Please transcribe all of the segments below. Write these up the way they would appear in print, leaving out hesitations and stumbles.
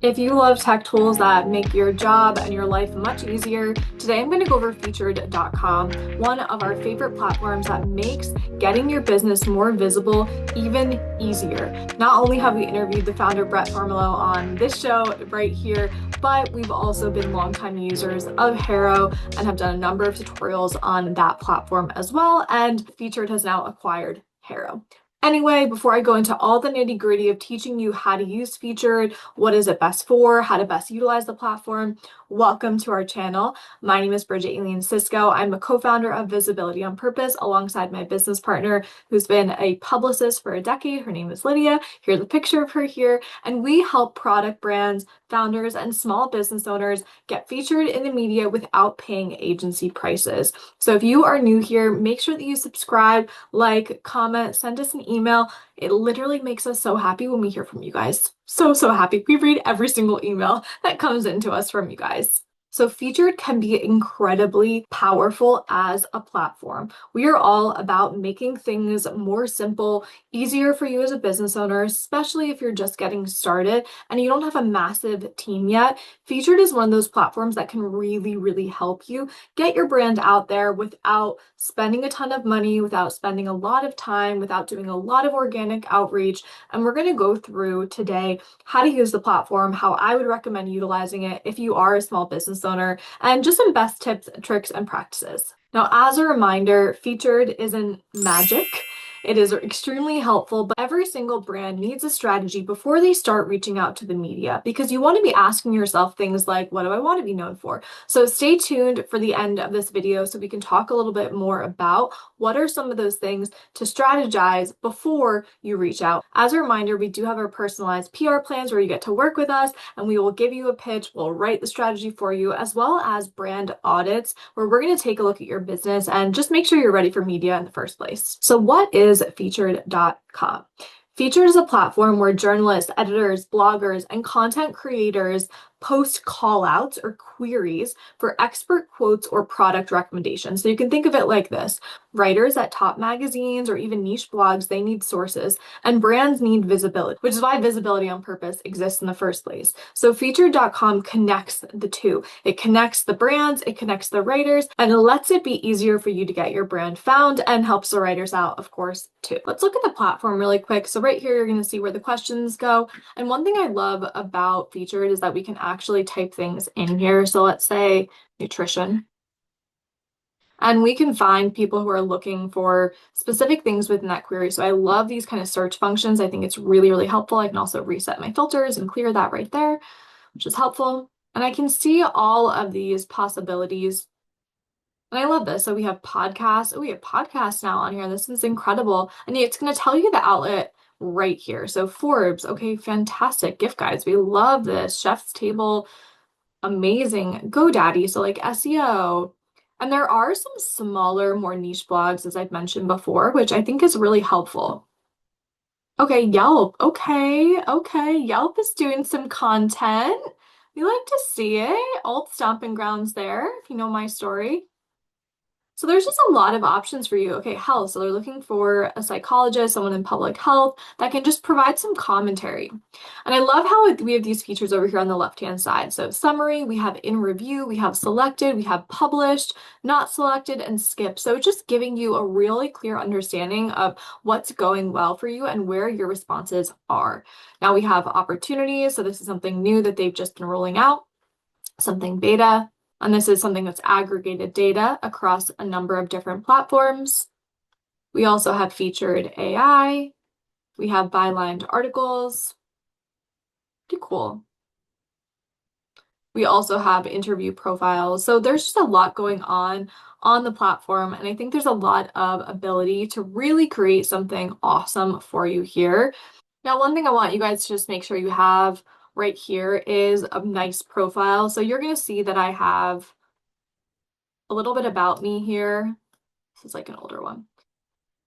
If you love tech tools that make your job and your life much easier, today I'm going to go over featured.com, one of our favorite platforms that makes getting your business more visible even easier. Not only have we interviewed the founder Brett Formolo on this show right here, but we've also been longtime users of HARO and have done a number of tutorials on that platform as well. And Featured has now acquired HARO. Anyway, before I go into all the nitty gritty of teaching you how to use Featured, what is it best for, how to best utilize the platform, welcome to our channel. My name is Bridget Eileen Cisco. I'm a co-founder of Visibility on Purpose alongside my business partner who's been a publicist for a decade. Her name is Lydia. Here's a picture of her here. And we help product brands, founders, and small business owners get featured in the media without paying agency prices. So if you are new here, make sure that you subscribe, like, comment, send us an email. It literally makes us so happy when we hear from you guys. So happy. We read every single email that comes into us from you guys. So Featured can be incredibly powerful as a platform. We are all about making things more simple, easier for you as a business owner, especially if you're just getting started and you don't have a massive team yet. Featured is one of those platforms that can really help you get your brand out there without spending a ton of money, without spending a lot of time, without doing a lot of organic outreach. And we're going to go through today how to use the platform, how I would recommend utilizing it if you are a small business owner, and just some best tips, tricks, and practices. Now, as a reminder, Featured isn't magic. It is extremely helpful, but every single brand needs a strategy before they start reaching out to the media because you want to be asking yourself things like, what do I want to be known for? So stay tuned for the end of this video so we can talk a little bit more about what are some of those things to strategize before you reach out. As a reminder, we do have our personalized PR plans where you get to work with us and we will give you a pitch, we'll write the strategy for you, as well as brand audits where we're going to take a look at your business and just make sure you're ready for media in the first place. So what is featured.com? Featured is a platform where journalists, editors, bloggers, and content creators post call-outs or queries for expert quotes or product recommendations. So you can think of it like this. Writers at top magazines or even niche blogs, they need sources, and brands need visibility, which is why Visibility on Purpose exists in the first place. So featured.com connects the two. It connects the brands, it connects the writers, and it lets it be easier for you to get your brand found and helps the writers out, of course, too. Let's look at the platform really quick. So right here, you're going to see where the questions go. And one thing I love about Featured is that we can actually type things in here. So let's say nutrition. And we can find people who are looking for specific things within that query. So I love these kind of search functions. I think it's really helpful. I can also reset my filters and clear that right there, which is helpful. And I can see all of these possibilities. And I love this. So we have podcasts. Oh, we have podcasts now on here. This is incredible. And it's going to tell you the outlet right here. So Forbes, okay, fantastic. Gift guides. We love this. Chef's Table, amazing. GoDaddy, so like SEO. And there are some smaller, more niche blogs, as I've mentioned before, which I think is really helpful. Okay, Yelp. Okay. Yelp is doing some content. We like to see it. Old stomping grounds there, if you know my story. So there's just a lot of options for you. Okay, health. So they're looking for a psychologist, someone in public health that can just provide some commentary. And I love how we have these features over here on the left-hand side. So summary, we have in review, we have selected, we have published, not selected, and skip. So just giving you a really clear understanding of what's going well for you and where your responses are. Now we have opportunities. So this is something new that they've just been rolling out, something beta. And this is something that's aggregated data across a number of different platforms. We also have featured AI. We have bylined articles. Pretty cool. We also have interview profiles. So there's just a lot going on the platform. And I think there's a lot of ability to really create something awesome for you here. Now, one thing I want you guys to just make sure you have right here is a nice profile. So you're going to see that I have a little bit about me here. This is like an older one.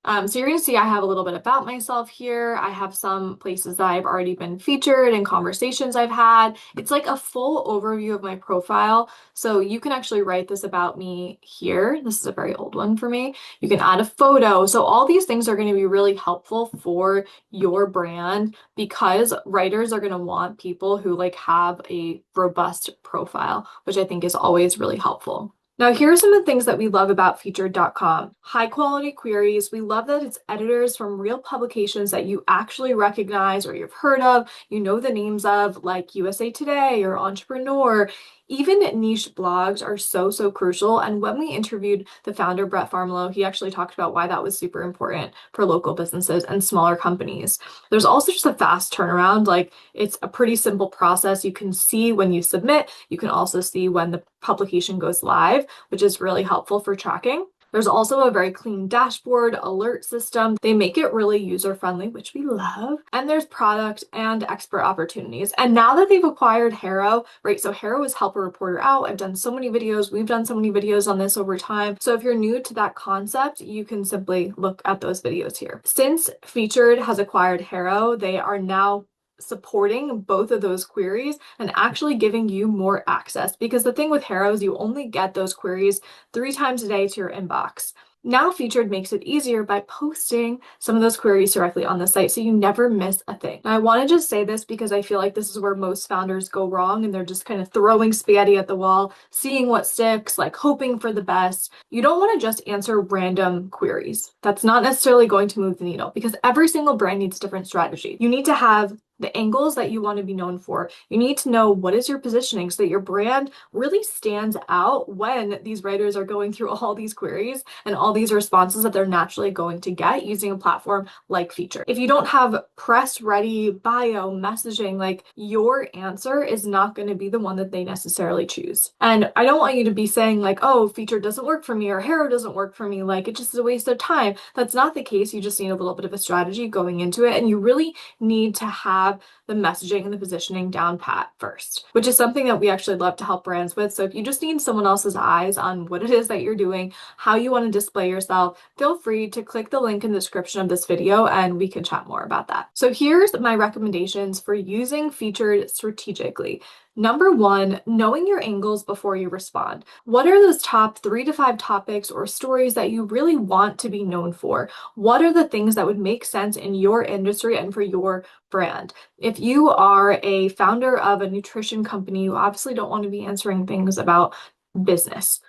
So you're going to see I have a little bit about myself here. I have some places that I've already been featured and conversations I've had. It's like a full overview of my profile. So you can actually write this about me here. This is a very old one for me. You can add a photo. So all these things are going to be really helpful for your brand because writers are going to want people who like have a robust profile, which I think is always really helpful. Now, here are some of the things that we love about featured.com. High quality queries. We love that it's editors from real publications that you actually recognize or you've heard of, you know the names of, like USA Today or Entrepreneur. Even niche blogs are so crucial. And when we interviewed the founder, Brett Farmelo, he actually talked about why that was super important for local businesses and smaller companies. There's also just a fast turnaround. Like it's a pretty simple process. You can see when you submit. You can also see when the publication goes live, which is really helpful for tracking. There's also a very clean dashboard, alert system. They make it really user-friendly, which we love. And there's product and expert opportunities. And now that they've acquired HARO, right? So HARO is Help a Reporter Out. I've done so many videos. We've done so many videos on this over time. So if you're new to that concept, you can simply look at those videos here. Since Featured has acquired HARO, they are now supporting both of those queries and actually giving you more access because the thing with HARO is you only get those queries 3 times a day to your inbox. Now Featured makes it easier by posting some of those queries directly on the site so you never miss a thing. Now, I want to just say this because I feel like this is where most founders go wrong and they're just kind of throwing spaghetti at the wall, seeing what sticks, like hoping for the best. You don't want to just answer random queries. That's not necessarily going to move the needle because every single brand needs different strategy. You need to have the angles that you want to be known for. You need to know what is your positioning so that your brand really stands out when these writers are going through all these queries and all these responses that they're naturally going to get using a platform like Featured. If you don't have press ready bio messaging, like your answer is not going to be the one that they necessarily choose. And I don't want you to be saying like, oh, Featured doesn't work for me or HARO doesn't work for me. Like it's just a waste of time. That's not the case. You just need a little bit of a strategy going into it. And you really need to have the messaging and the positioning down pat first, which is something that we actually love to help brands with. So if you just need someone else's eyes on what it is that you're doing, how you want to display yourself, feel free to click the link in the description of this video and we can chat more about that. So here's my recommendations for using Featured strategically. Number 1, knowing your angles before you respond. What are those top 3 to 5 topics or stories that you really want to be known for? What are the things that would make sense in your industry and for your brand? If you are a founder of a nutrition company, you obviously don't want to be answering things about business.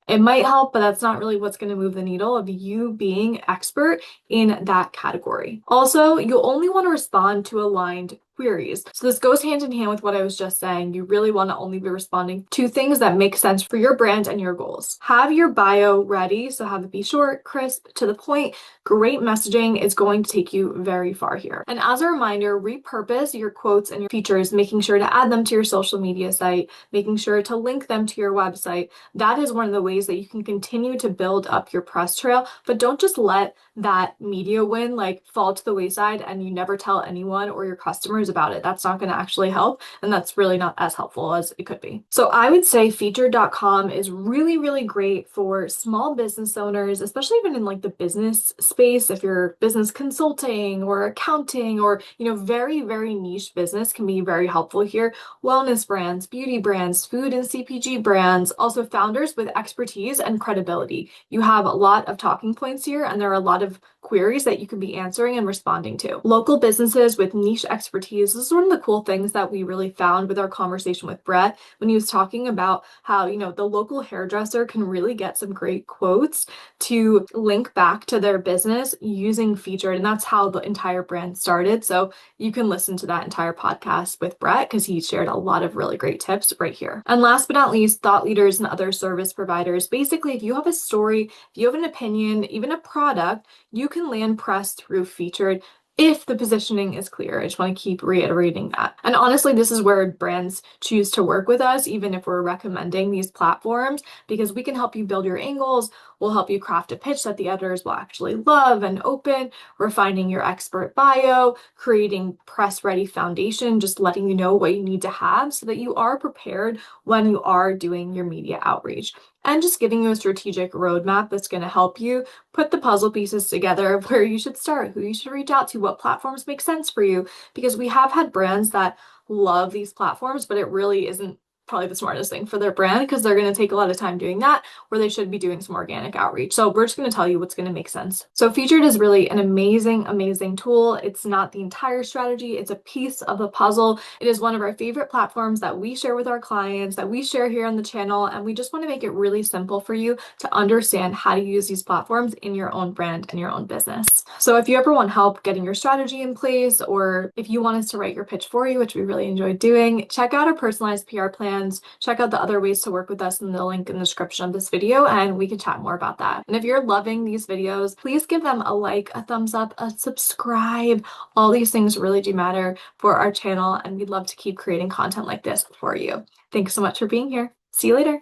It might help, but that's not really what's going to move the needle of you being expert in that category. Also, you'll only want to respond to aligned queries. So this goes hand in hand with what I was just saying. You really want to only be responding to things that make sense for your brand and your goals. Have your bio ready. So have it be short, crisp, to the point. Great messaging is going to take you very far here. And as a reminder, repurpose your quotes and your features, making sure to add them to your social media site, making sure to link them to your website. That is one of the ways that you can continue to build up your press trail, but don't just let that media win like fall to the wayside and you never tell anyone or your customers about it. That's not going to actually help, and that's really not as helpful as it could be. So I would say featured.com is really great for small business owners, especially even in like the business space. If you're business consulting or accounting or very niche business can be very helpful here. Wellness brands, beauty brands, food and CPG brands, also founders with expertise and credibility. You have a lot of talking points here and there are a lot of queries that you could be answering and responding to. Local businesses with niche expertise. This is one of the cool things that we really found with our conversation with Brett when he was talking about how, the local hairdresser can really get some great quotes to link back to their business using Featured. And that's how the entire brand started. So you can listen to that entire podcast with Brett because he shared a lot of really great tips right here. And last but not least, thought leaders and other service providers. Basically, if you have a story, if you have an opinion, even a product, you can land press through Featured if the positioning is clear. I just want to keep reiterating that. And honestly, this is where brands choose to work with us, even if we're recommending these platforms, because we can help you build your angles. We'll help you craft a pitch that the editors will actually love and open, refining your expert bio, creating press-ready foundation, just letting you know what you need to have so that you are prepared when you are doing your media outreach. and just giving you a strategic roadmap that's going to help you put the puzzle pieces together of where you should start, who you should reach out to, what platforms make sense for you. Because we have had brands that love these platforms, but it really isn't probably the smartest thing for their brand because they're going to take a lot of time doing that where they should be doing some organic outreach. So we're just going to tell you what's going to make sense. So Featured is really an amazing, amazing tool. It's not the entire strategy. It's a piece of the puzzle. It is one of our favorite platforms that we share with our clients, that we share here on the channel. And we just want to make it really simple for you to understand how to use these platforms in your own brand and your own business. So if you ever want help getting your strategy in place, or if you want us to write your pitch for you, which we really enjoy doing, check out our personalized PR plans. Check out the other ways to work with us in the link in the description of this video, and we can chat more about that. And if you're loving these videos, please give them a like, a thumbs up, a subscribe. All these things really do matter for our channel, and we'd love to keep creating content like this for you. Thanks so much for being here. See you later.